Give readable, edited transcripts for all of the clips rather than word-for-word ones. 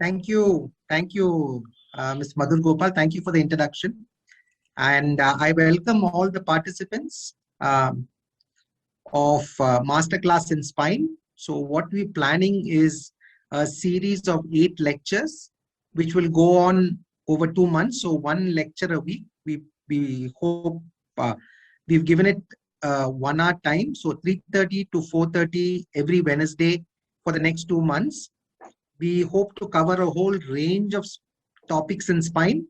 Thank you. Thank you, Ms. Madhur Gopal. Thank you for the introduction. And I welcome all the participants of Masterclass in Spine. So what we're planning is a series of 8 lectures, which will go on over 2 months. So one lecture a week. We hope we've given it 1 hour time. So 3:30 to 4:30 every Wednesday for the next 2 months. We hope to cover a whole range of topics in spine.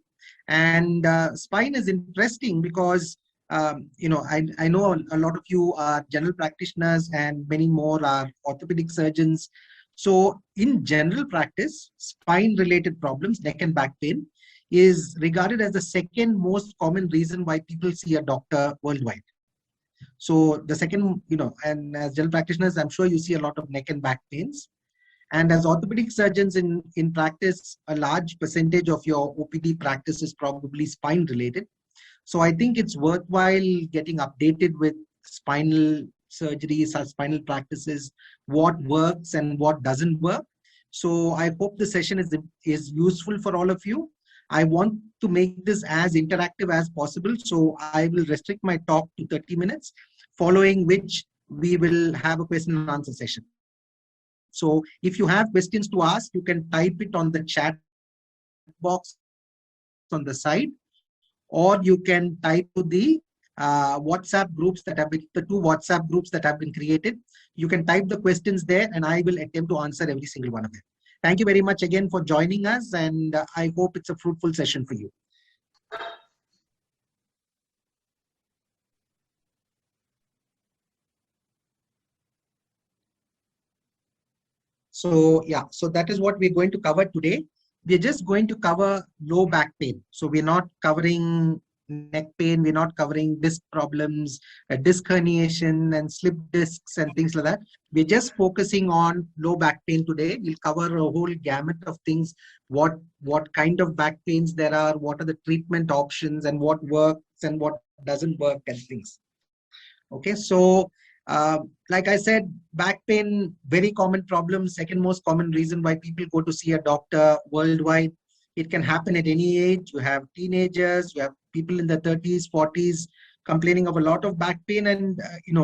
And spine is interesting because, I know a lot of you are general practitioners and many more are orthopedic surgeons. So in general practice, spine related problems, neck and back pain, is regarded as the second most common reason why people see a doctor worldwide. So the second, and as general practitioners, I'm sure you see a lot of neck and back pains. And as orthopedic surgeons in practice, a large percentage of your OPD practice is probably spine related. So I think it's worthwhile getting updated with spinal surgeries or spinal practices, what works and what doesn't work. So I hope the session is useful for all of you. I want to make this as interactive as possible. So I will restrict my talk to 30 minutes, following which we will have a question and answer session. So if you have questions to ask, you can type it on the chat box on the side, or you can type to the WhatsApp groups that have been, the 2 WhatsApp groups that have been created. You can type the questions there and I will attempt to answer every single one of them. Thank you very much again for joining us, and I hope it's a fruitful session for you. So yeah, so that is what we're going to cover today. We're just going to cover low back pain. So we're not covering neck pain, we're not covering disc problems, disc herniation and slip discs and things like that. We're just focusing on low back pain today. We'll cover a whole gamut of things, what kind of back pains there are, what are the treatment options, and what works and what doesn't work and things. Okay, so like I said, back pain, very common problem, second most common reason why people go to see a doctor worldwide. It can happen at any age. You have teenagers, you have people in their 30s, 40s complaining of a lot of back pain. And,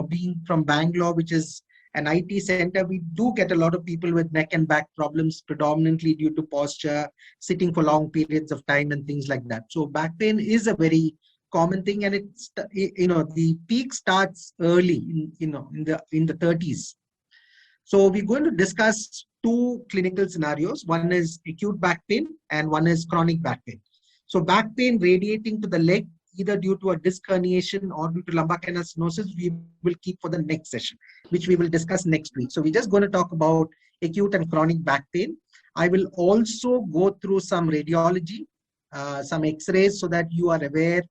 being from Bangalore, which is an IT center, we do get a lot of people with neck and back problems, predominantly due to posture, sitting for long periods of time and things like that. So back pain is a very common thing, and it's, the peak starts early in the 30s. So we're going to discuss 2 clinical scenarios. One is acute back pain and one is chronic back pain. So back pain radiating to the leg, either due to a disc herniation or due to lumbar canal stenosis, we will keep for the next session, which we will discuss next week. So we're just going to talk about acute and chronic back pain. I will also go through some radiology, some x-rays, so that you are aware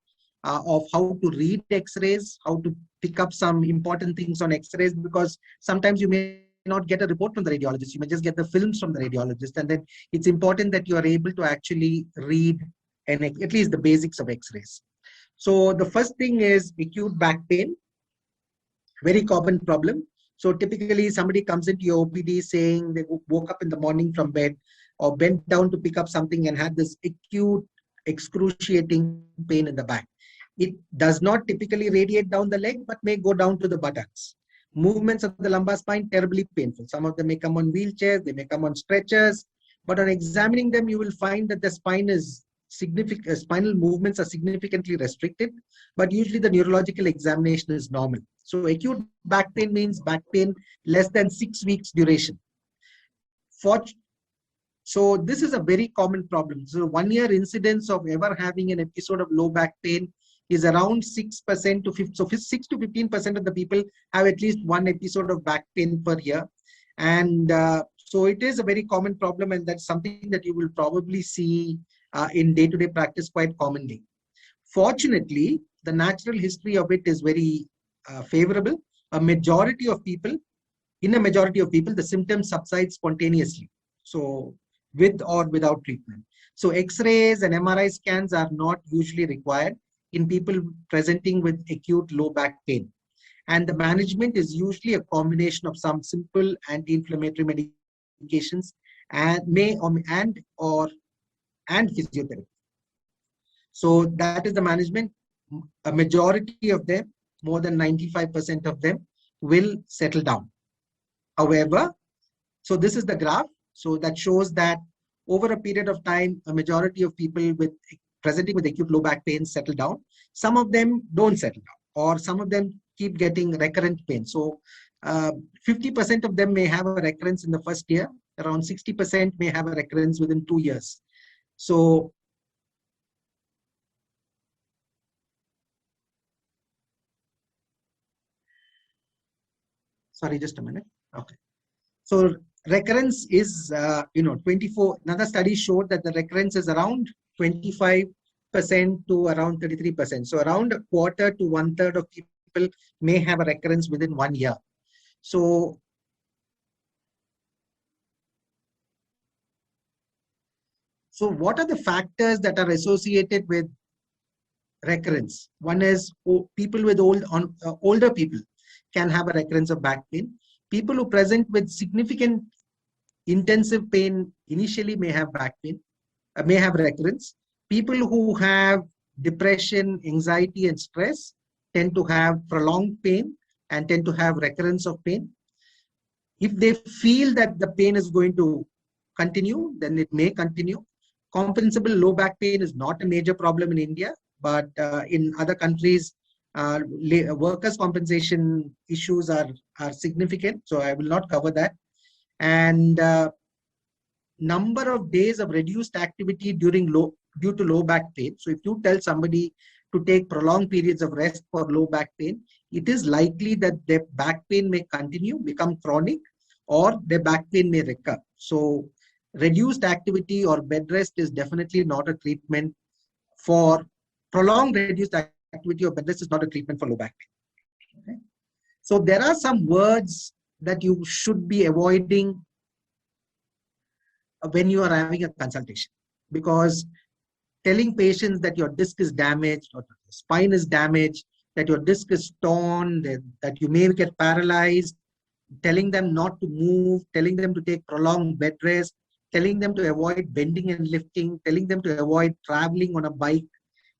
of how to read x-rays, how to pick up some important things on x-rays, because sometimes you may not get a report from the radiologist. You may just get the films from the radiologist, and then it's important that you are able to actually read and at least the basics of x-rays. So the first thing is acute back pain, very common problem. So typically somebody comes into your OPD saying they woke up in the morning from bed or bent down to pick up something and had this acute excruciating pain in the back. It does not typically radiate down the leg, but may go down to the buttocks. Movements of the lumbar spine, terribly painful. Some of them may come on wheelchairs, they may come on stretchers, but on examining them, you will find that the spine is significant, spinal movements are significantly restricted, but usually the neurological examination is normal. So acute back pain means back pain less than 6 weeks duration. So this is a very common problem. So 1 year incidence of ever having an episode of low back pain is around 6% to 15%. So 6 to 15% of the people have at least one episode of back pain per year. And so it is a very common problem, and that's something that you will probably see in day-to-day practice quite commonly. Fortunately, the natural history of it is very favorable. In a majority of people, the symptoms subside spontaneously. So with or without treatment. So X-rays and MRI scans are not usually required in people presenting with acute low back pain. And the management is usually a combination of some simple anti-inflammatory medications and and physiotherapy. So that is the management. A majority of them, more than 95% of them, will settle down. However, so this is the graph. So that shows that over a period of time, a majority of people with presenting with acute low back pain settle down. Some of them don't settle down, or some of them keep getting recurrent pain. So 50% of them may have a recurrence in the first year. Around 60% may have a recurrence within 2 years. So sorry, just a minute. Okay. So recurrence is, 24. Another study showed that the recurrence is around 25% to around 33%. So around a quarter to 1/3 of people may have a recurrence within 1 year. So what are the factors that are associated with recurrence? One is people with older people can have a recurrence of back pain. People who present with significant intensive pain initially may have back pain, may have recurrence. People who have depression, anxiety, and stress tend to have prolonged pain and tend to have recurrence of pain. If they feel that the pain is going to continue, then it may continue. Compensable low back pain is not a major problem in India, but in other countries, workers' compensation issues are significant. So I will not cover that. And number of days of reduced activity due to low back pain. So if you tell somebody to take prolonged periods of rest for low back pain, it is likely that their back pain may continue, become chronic, or their back pain may recur. So reduced activity or bed rest is definitely not a treatment for prolonged reduced activity or bed rest is not a treatment for low back pain. Okay? So there are some words that you should be avoiding when you are having a consultation, because telling patients that your disc is damaged or the spine is damaged, that your disc is torn, that you may get paralyzed, telling them not to move, telling them to take prolonged bed rest, telling them to avoid bending and lifting, telling them to avoid traveling on a bike,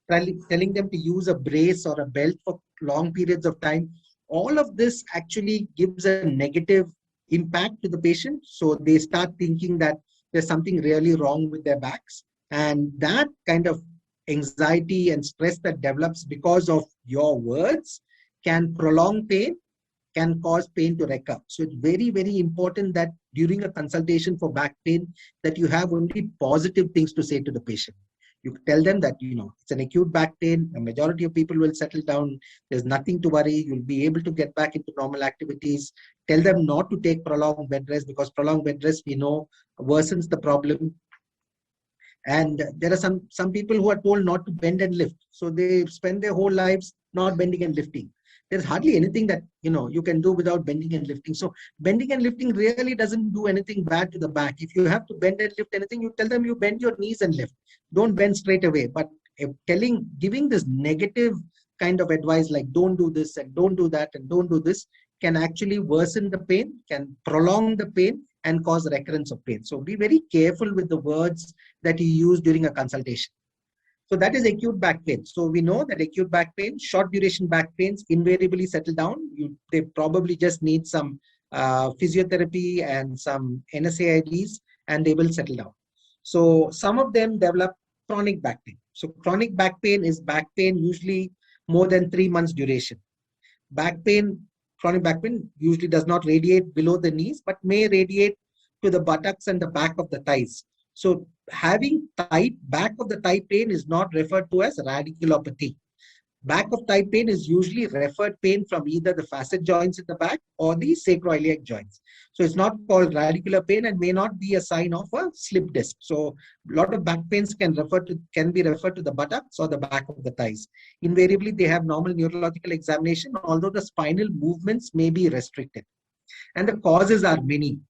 telling them to use a brace or a belt for long periods of time. All of this actually gives a negative impact to the patient. So they start thinking that there's something really wrong with their backs. And that kind of anxiety and stress that develops because of your words can prolong pain, can cause pain to recur. So it's very, very important that during a consultation for back pain, that you have only positive things to say to the patient. You tell them that, it's an acute back pain. A majority of people will settle down. There's nothing to worry. You'll be able to get back into normal activities. Tell them not to take prolonged bed rest, because prolonged bed rest, we know, worsens the problem. And there are some people who are told not to bend and lift. So they spend their whole lives not bending and lifting. There's hardly anything that, you can do without bending and lifting. So bending and lifting really doesn't do anything bad to the back. If you have to bend and lift anything, you tell them you bend your knees and lift. Don't bend straight away. But giving this negative kind of advice, like don't do this and don't do that and don't do this, can actually worsen the pain, can prolong the pain, and cause recurrence of pain. So be very careful with the words that you use during a consultation. So that is acute back pain. So we know that acute back pain, short duration back pains invariably settle down. They probably just need some physiotherapy and some NSAIDs, and they will settle down. So some of them develop chronic back pain. So chronic back pain is back pain usually more than 3 months duration. Chronic back pain usually does not radiate below the knees, but may radiate to the buttocks and the back of the thighs. So having back of the thigh pain is not referred to as radiculopathy. Back of thigh pain is usually referred pain from either the facet joints in the back or the sacroiliac joints. So it's not called radicular pain and may not be a sign of a slip disc. So a lot of back pains can be referred to the buttocks or the back of the thighs. Invariably, they have normal neurological examination, although the spinal movements may be restricted. And the causes are many.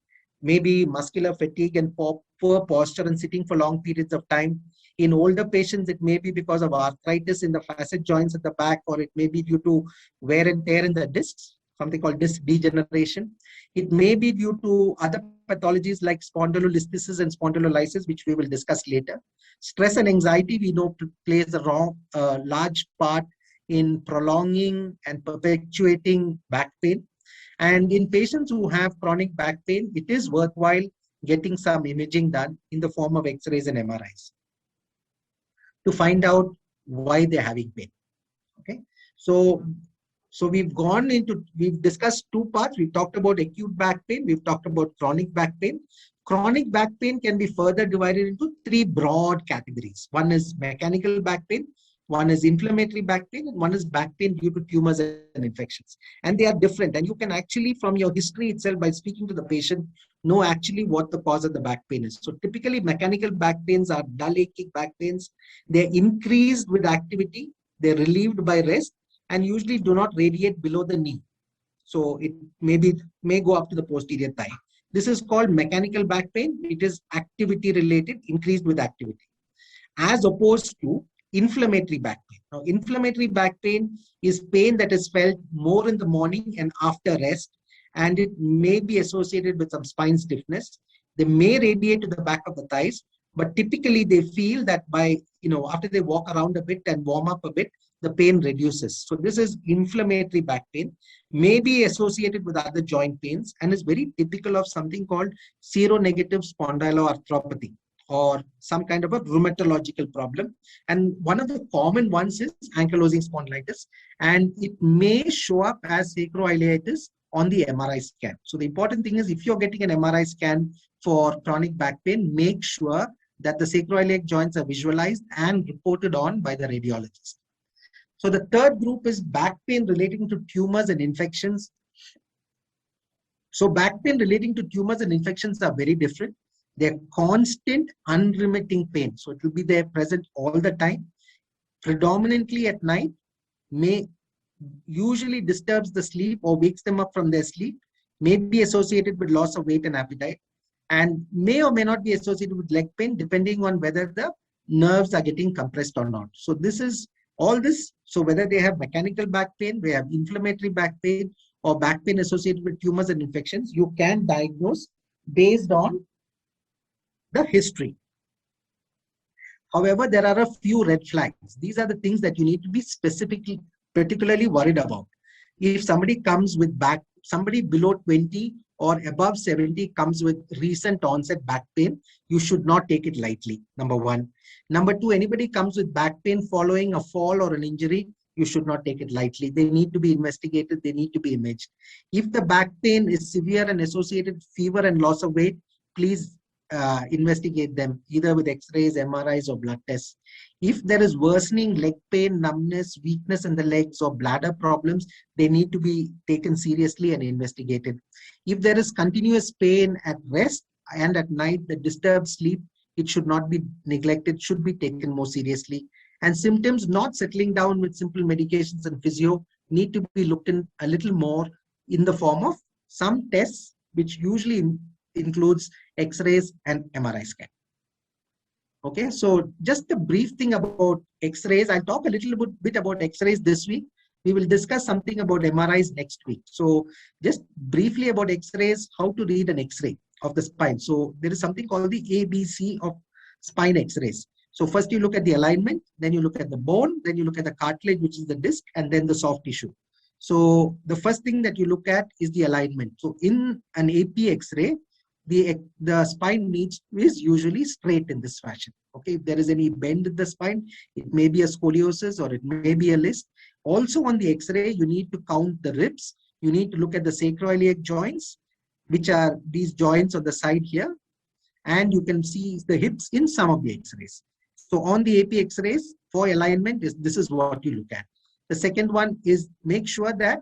Maybe muscular fatigue and poor posture and sitting for long periods of time. In older patients, it may be because of arthritis in the facet joints at the back, or it may be due to wear and tear in the discs, something called disc degeneration. It may be due to other pathologies like spondylolisthesis and spondylolysis, which we will discuss later. Stress and anxiety, we know, plays a large part in prolonging and perpetuating back pain. And in patients who have chronic back pain, it is worthwhile getting some imaging done in the form of X-rays and MRIs to find out why they're having pain. Okay, so we've discussed two parts. We've talked about acute back pain. We've talked about chronic back pain. Chronic back pain can be further divided into three broad categories. One is mechanical back pain, one is inflammatory back pain, and one is back pain due to tumors and infections. And they are different. And you can actually, from your history itself, by speaking to the patient, know actually what the cause of the back pain is. So typically mechanical back pains are dull aching back pains. They're increased with activity. They're relieved by rest and usually do not radiate below the knee. So it may go up to the posterior thigh. This is called mechanical back pain. It is activity related, increased with activity, as opposed to inflammatory back pain. Now, inflammatory back pain is pain that is felt more in the morning and after rest, and it may be associated with some spine stiffness. They may radiate to the back of the thighs, but typically they feel that by, after they walk around a bit and warm up a bit, the pain reduces. So this is inflammatory back pain, may be associated with other joint pains, and is very typical of something called seronegative spondyloarthropathy, or some kind of a rheumatological problem. And one of the common ones is ankylosing spondylitis, and it may show up as sacroiliitis on the MRI scan. So the important thing is, if you're getting an MRI scan for chronic back pain, make sure that the sacroiliac joints are visualized and reported on by the radiologist. So the third group is back pain relating to tumors and infections. So back pain relating to tumors and infections are very different. They're constant, unremitting pain. So it will be there present all the time, predominantly at night, may usually disturbs the sleep or wakes them up from their sleep, may be associated with loss of weight and appetite, and may or may not be associated with leg pain, depending on whether the nerves are getting compressed or not. So this is all this. So whether they have mechanical back pain, they have inflammatory back pain, or back pain associated with tumors and infections, you can diagnose based on the history. However, there are a few red flags. These are the things that you need to be particularly worried about. If somebody comes with somebody below 20 or above 70 comes with recent onset back pain, you should not take it lightly, number one. Number two, anybody comes with back pain following a fall or an injury, you should not take it lightly. They need to be investigated. They need to be imaged. If the back pain is severe and associated with fever and loss of weight, please investigate them either with X-rays, MRIs, or blood tests. If there is worsening leg pain, numbness, weakness in the legs, or bladder problems, they need to be taken seriously and investigated. If there is continuous pain at rest and at night that disturbs sleep, it should not be neglected, should be taken more seriously. And symptoms not settling down with simple medications and physio need to be looked in a little more in the form of some tests, which usually includes X-rays and MRI scan. Okay, so just a brief thing about X-rays. I'll talk a little bit about X-rays this week. We will discuss something about MRIs next week. So just briefly about X-rays, how to read an X-ray of the spine. So there is something called the ABC of spine X-rays. So first you look at the alignment, then you look at the bone, then you look at the cartilage, which is the disc, and then the soft tissue. So the first thing that you look at is the alignment. So in an AP X-ray, the spine is usually straight in this fashion. Okay, if there is any bend in the spine, it may be a scoliosis or it may be a list. Also on the X-ray, you need to count the ribs. You need to look at the sacroiliac joints, which are these joints on the side here. And you can see the hips in some of the X-rays. So on the AP X-rays, for alignment, this is what you look at. The second one is make sure that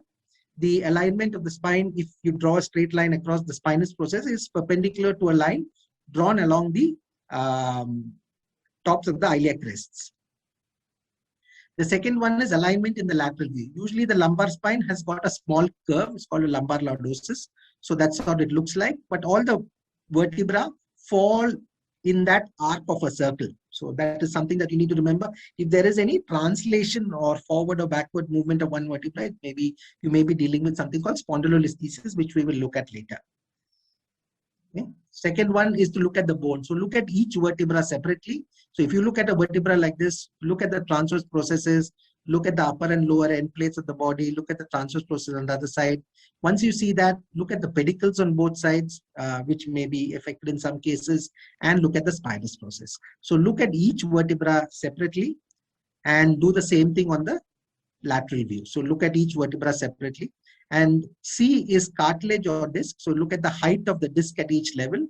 the alignment of the spine, if you draw a straight line across the spinous process, is perpendicular to a line drawn along the tops of the iliac crests. The second one is alignment in the lateral view. Usually the lumbar spine has got a small curve. It's called a lumbar lordosis. So that's what it looks like. But all the vertebra fall in that arc of a circle. So that is something that you need to remember. If there is any translation or forward or backward movement of one vertebra, maybe you may be dealing with something called spondylolisthesis, which we will look at later. Okay. Second one is to look at the bone. So look at each vertebra separately. So if you look at a vertebra like this, look at the transverse processes, look at the upper and lower end plates of the body, look at the transverse process on the other side. Once you see that, look at the pedicles on both sides, which may be affected in some cases, and look at the spinous process. So look at each vertebra separately and do the same thing on the lateral view. So look at each vertebra separately. And C is cartilage or disc. So look at the height of the disc at each level.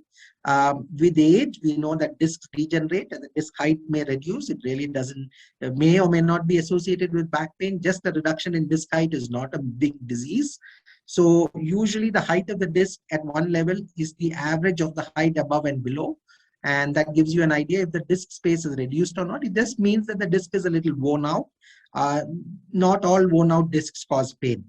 With age, we know that discs degenerate and the disc height may reduce. It really doesn't, may or may not be associated with back pain. Just the reduction in disc height is not a big disease. So usually the height of the disc at one level is the average of the height above and below. And that gives you an idea if the disc space is reduced or not. It just means that the disc is a little worn out. Not all worn out discs cause pain.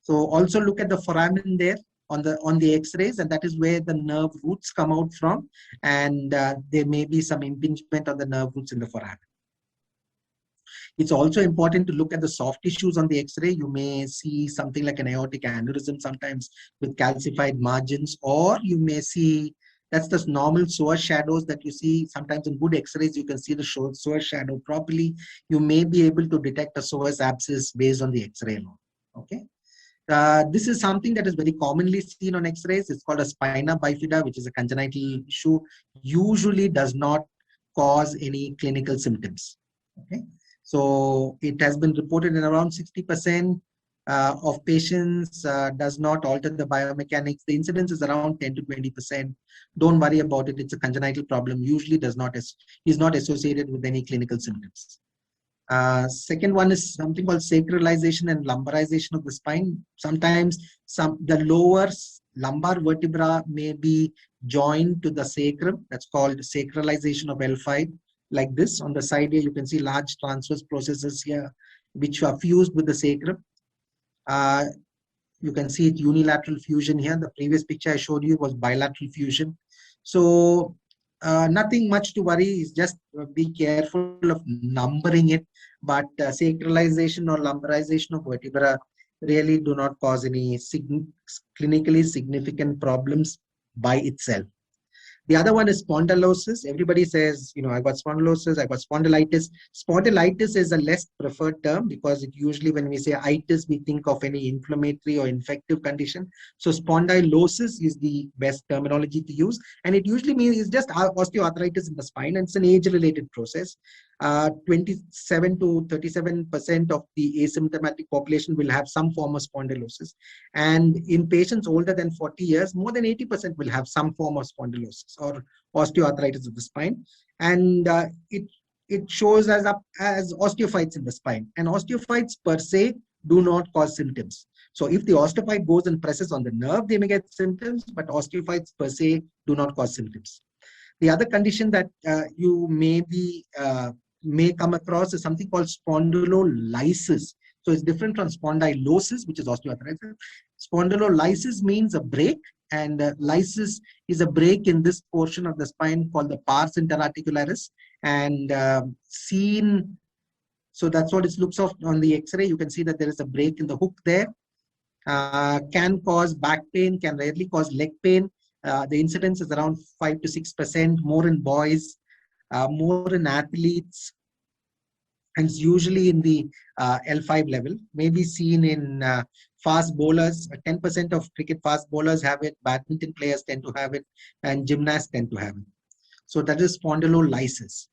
So also look at the foramen there on the X-rays, and that is where the nerve roots come out from, and there may be some impingement on the nerve roots in the foramen. It's also important to look at the soft tissues on the X-ray. You may see something like an aortic aneurysm sometimes with calcified margins, or you may see, that's the normal psoas shadows that you see. Sometimes in good X-rays, you can see the psoas shadow properly. You may be able to detect a psoas abscess based on the X-ray alone. Okay. This is something that is very commonly seen on X-rays. It's called a spina bifida, which is a congenital issue. Usually does not cause any clinical symptoms. Okay, so it has been reported in around 60% of patients. Does not alter the biomechanics. The incidence is around 10 to 20%. Don't worry about it. It's a congenital problem. Usually is not associated with any clinical symptoms. Second one is something called sacralization and lumbarization of the spine. Sometimes the lower lumbar vertebra may be joined to the sacrum. That's called sacralization of L5. Like this on the side here, you can see large transverse processes here, which are fused with the sacrum. You can see it unilateral fusion here. The previous picture I showed you was bilateral fusion. So nothing much to worry. Is just be careful of numbering it. But sacralization or lumbarization of vertebra really do not cause any clinically significant problems by itself. The other one is spondylosis. Everybody says, you know, I got spondylosis, I got spondylitis. Spondylitis is a less preferred term because it usually, when we say itis, we think of any inflammatory or infective condition. So spondylosis is the best terminology to use. And it usually means it's just osteoarthritis in the spine, and it's an age-related process. 27 to 37% of the asymptomatic population will have some form of spondylosis. And in patients older than 40 years, more than 80% will have some form of spondylosis or osteoarthritis of the spine. And it shows as osteophytes in the spine. And osteophytes per se do not cause symptoms. So if the osteophyte goes and presses on the nerve, they may get symptoms, but osteophytes per se do not cause symptoms. The other condition that you may come across is something called spondylolysis. So it's different from spondylosis, which is osteoarthritis. Spondylolysis means a break, and lysis is a break in this portion of the spine called the pars interarticularis. And so that's what it looks like on the X-ray. You can see that there is a break in the hook there. Can cause back pain, can rarely cause leg pain. The incidence is around 5 to 6%, more in boys, more in athletes, and it's usually in the L5 level. May be seen in fast bowlers. 10% of cricket fast bowlers have it, badminton players tend to have it, and gymnasts tend to have it. So that is spondylolysis.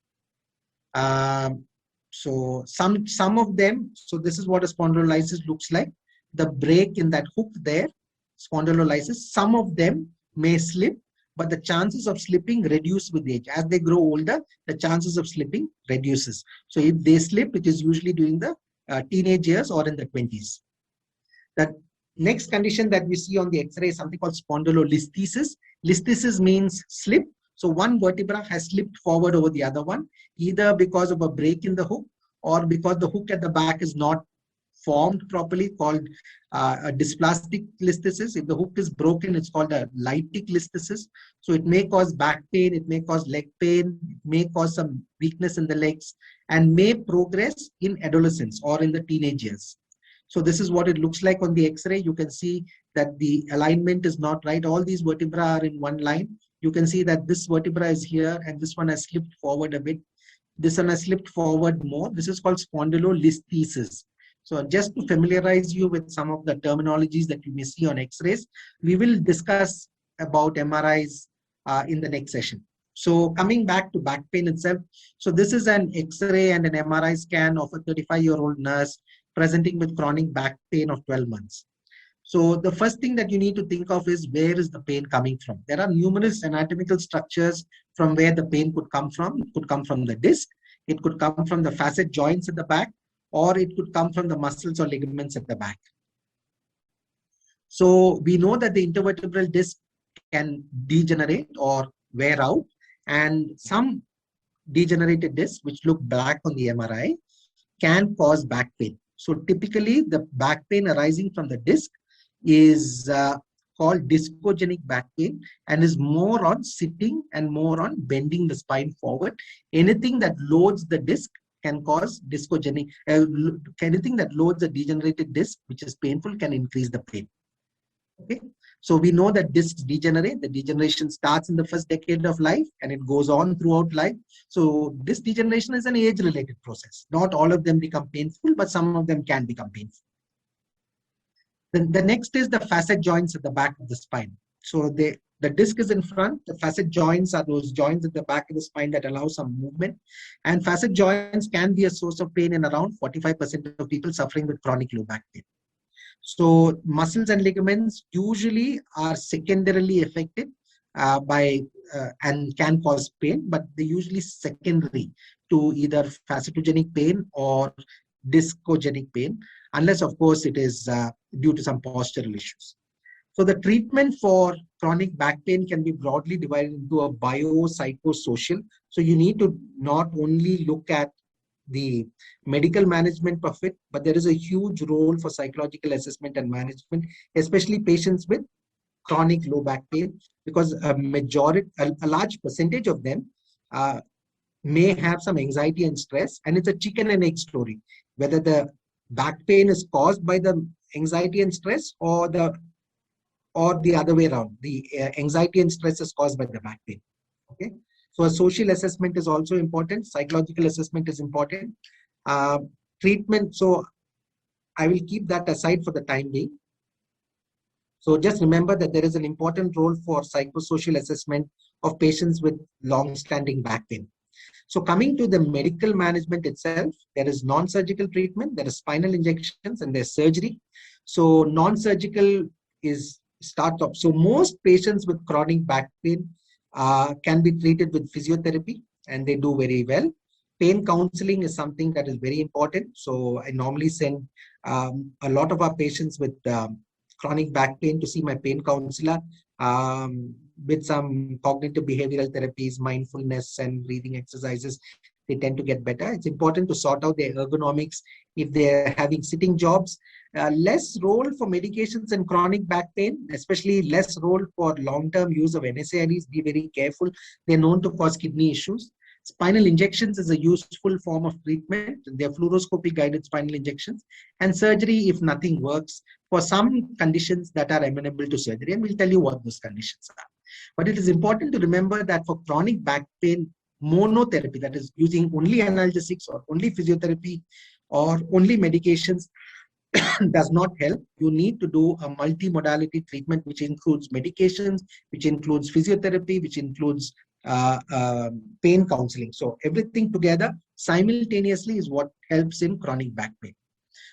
So some of them, so this is what a spondylolysis looks like. The break in that hook there, spondylolysis, some of them may slip, but the chances of slipping reduce with age. As they grow older, the chances of slipping reduces. So if they slip, it is usually during the teenage years or in the 20s. The next condition that we see on the X-ray is something called spondylolisthesis. Listhesis means slip. So one vertebra has slipped forward over the other one, either because of a break in the hook or because the hook at the back is not formed properly, called a dysplastic listhesis. If the hook is broken, it's called a lytic listhesis. So it may cause back pain, it may cause leg pain, it may cause some weakness in the legs, and may progress in adolescence or in the teenage years. So this is what it looks like on the X-ray. You can see that the alignment is not right. All these vertebrae are in one line. you can see that this vertebra is here and this one has slipped forward a bit. This one has slipped forward more. This is called spondylolisthesis. So just to familiarize you with some of the terminologies that you may see on X-rays, we will discuss about MRIs in the next session. So coming back to back pain itself, so this is an X-ray and an MRI scan of a 35-year-old nurse presenting with chronic back pain of 12 months. So the first thing that you need to think of is, where is the pain coming from? There are numerous anatomical structures from where the pain could come from. It could come from the disc, it could come from the facet joints at the back, or it could come from the muscles or ligaments at the back. So we know that the intervertebral disc can degenerate or wear out, and some degenerated discs, which look black on the MRI, can cause back pain. So typically the back pain arising from the disc is called discogenic back pain, and is more on sitting and more on bending the spine forward. Anything that loads the disc can cause discogenic, anything that loads a degenerated disc, which is painful, can increase the pain. Okay, so we know that discs degenerate. The degeneration starts in the first decade of life and it goes on throughout life. So this degeneration is an age-related process. Not all of them become painful, but some of them can become painful. The next is the facet joints at the back of the spine. So the disc is in front. The facet joints are those joints at the back of the spine that allow some movement. And facet joints can be a source of pain in around 45% of people suffering with chronic low back pain. So muscles and ligaments usually are secondarily affected and can cause pain, but they're usually secondary to either facetogenic pain or discogenic pain, unless of course it is due to some postural issues. So the treatment for chronic back pain can be broadly divided into a biopsychosocial. So you need to not only look at the medical management of it, but there is a huge role for psychological assessment and management, especially patients with chronic low back pain, because a large percentage of them may have some anxiety and stress, and it's a chicken and egg story, whether the back pain is caused by the anxiety and stress or the other way around. The anxiety and stress is caused by the back pain. Okay. So a social assessment is also important. Psychological assessment is important. Treatment, so I will keep that aside for the time being. So just remember that there is an important role for psychosocial assessment of patients with long-standing back pain. So coming to the medical management itself, there is non-surgical treatment, there is spinal injections, and there's surgery. So non-surgical is start off. So most patients with chronic back pain can be treated with physiotherapy, and they do very well. Pain counseling is something that is very important. So I normally send a lot of our patients with chronic back pain to see my pain counselor with some cognitive behavioral therapies, mindfulness and breathing exercises. They tend to get better. It's important to sort out their ergonomics if they're having sitting jobs. Less role for medications and chronic back pain, especially less role for long-term use of NSAIDs. Be very careful. They're known to cause kidney issues. Spinal injections is a useful form of treatment. They're fluoroscopy guided spinal injections, and surgery if nothing works for some conditions that are amenable to surgery. And we'll tell you what those conditions are. But it is important to remember that for chronic back pain, monotherapy, that is using only analgesics or only physiotherapy or only medications, does not help. You need to do a multimodality treatment, which includes medications, which includes physiotherapy, which includes pain counseling. So everything together simultaneously is what helps in chronic back pain.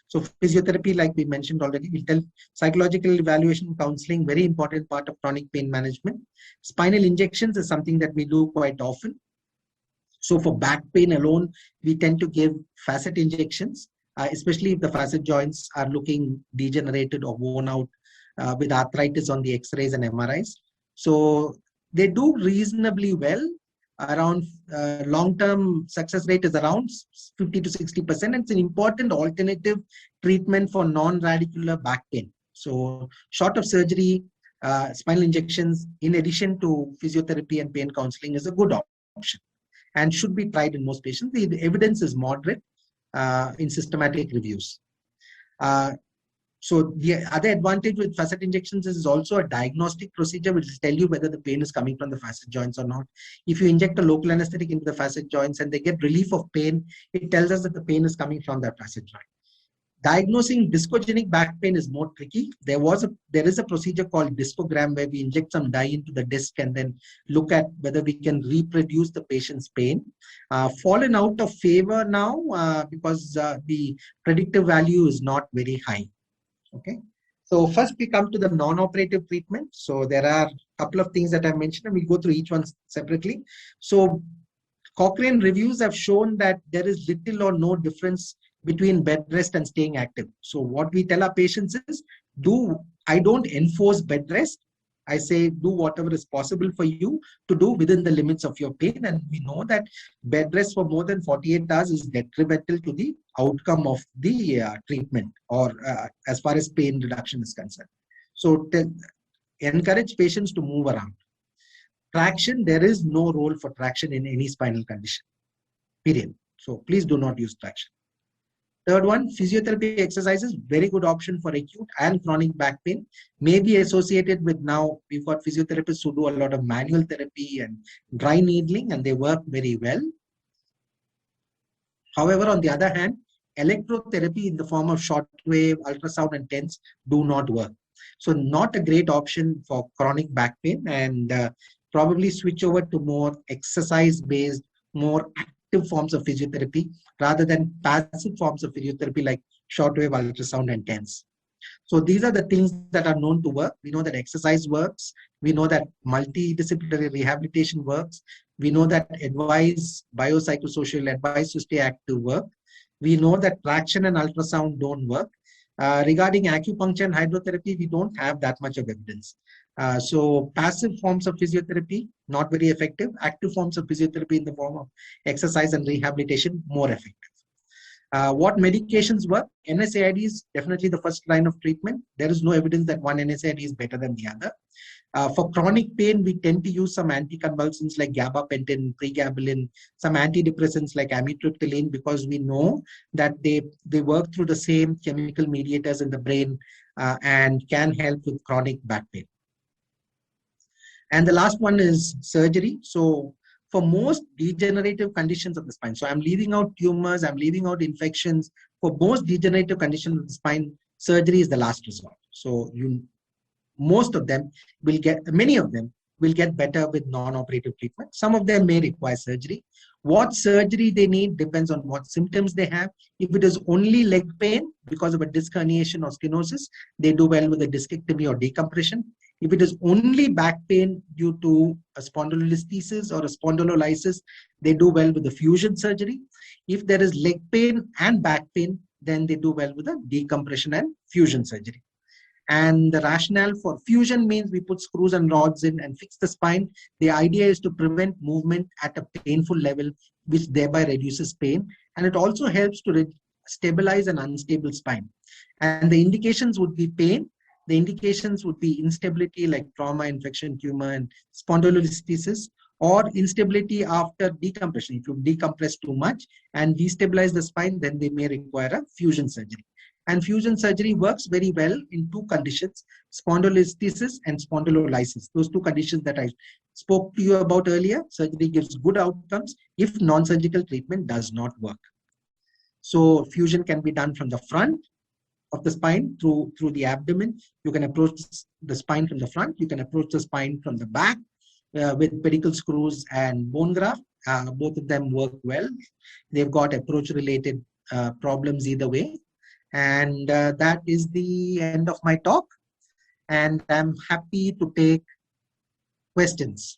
So physiotherapy, like we mentioned already, we'll tell psychological evaluation, counseling, very important part of chronic pain management. Spinal injections is something that we do quite often. So for back pain alone, we tend to give facet injections, especially if the facet joints are looking degenerated or worn out with arthritis on the X-rays and MRIs. So they do reasonably well. Around long-term success rate is around 50 to 60%. It's an important alternative treatment for non-radicular back pain. So short of surgery, spinal injections, in addition to physiotherapy and pain counseling, is a good option and should be tried in most patients. The evidence is moderate in systematic reviews. So the other advantage with facet injections is also a diagnostic procedure which will tell you whether the pain is coming from the facet joints or not. If you inject a local anesthetic into the facet joints and they get relief of pain, it tells us that the pain is coming from that facet joint. Diagnosing discogenic back pain is more tricky. There is a procedure called discogram where we inject some dye into the disc and then look at whether we can reproduce the patient's pain. Fallen out of favor now because the predictive value is not very high. Okay. So first we come to the non-operative treatment. So there are a couple of things that I mentioned and we'll go through each one separately. So Cochrane reviews have shown that there is little or no difference between bed rest and staying active. So what we tell our patients is, I don't enforce bed rest. I say do whatever is possible for you to do within the limits of your pain. And we know that bed rest for more than 48 hours is detrimental to the outcome of the treatment or as far as pain reduction is concerned. So encourage patients to move around. Traction, there is no role for traction in any spinal condition, period. So please do not use traction. Third one, physiotherapy exercises, very good option for acute and chronic back pain. May be associated with, now we've got physiotherapists who do a lot of manual therapy and dry needling and they work very well. However, on the other hand, electrotherapy in the form of shortwave, ultrasound and TENS do not work. So not a great option for chronic back pain, and probably switch over to more exercise-based, more active forms of physiotherapy rather than passive forms of physiotherapy like shortwave, ultrasound and TENS. So these are the things that are known to work. We know that exercise works. We know that multidisciplinary rehabilitation works. We know that advice, biopsychosocial advice to stay active work. We know that traction and ultrasound don't work. Regarding acupuncture and hydrotherapy, we don't have that much of evidence. So passive forms of physiotherapy, not very effective. Active forms of physiotherapy in the form of exercise and rehabilitation, more effective. What medications work? NSAID is definitely the first line of treatment. There is no evidence that one NSAID is better than the other. For chronic pain, we tend to use some anticonvulsants like gabapentin, pregabalin, some antidepressants like amitriptyline, because we know that they work through the same chemical mediators in the brain and can help with chronic back pain. And the last one is surgery. So for most degenerative conditions of the spine, so I'm leaving out tumors, I'm leaving out infections. For most degenerative conditions of the spine, surgery is the last resort. So most of them will get, many of them will get better with non-operative treatment. Some of them may require surgery. What surgery they need depends on what symptoms they have. If it is only leg pain because of a disc herniation or stenosis, they do well with a discectomy or decompression. If it is only back pain due to a spondylolisthesis or a spondylolysis, they do well with the fusion surgery. If there is leg pain and back pain, then they do well with a decompression and fusion surgery. And the rationale for fusion means we put screws and rods in and fix the spine. The idea is to prevent movement at a painful level, which thereby reduces pain. And it also helps to stabilize an unstable spine. And the indications would be pain. The indications would be instability like trauma, infection, tumor, and spondylolisthesis, or instability after decompression. If you decompress too much and destabilize the spine, then they may require a fusion surgery. And fusion surgery works very well in two conditions, spondylolisthesis and spondylolysis. Those two conditions that I spoke to you about earlier, surgery gives good outcomes if non-surgical treatment does not work. So fusion can be done from the front of the spine through the abdomen. You can approach the spine from the front. You can approach the spine from the back with pedicle screws and bone graft. Both of them work well. They've got approach-related problems either way. And that is the end of my talk. And I'm happy to take questions.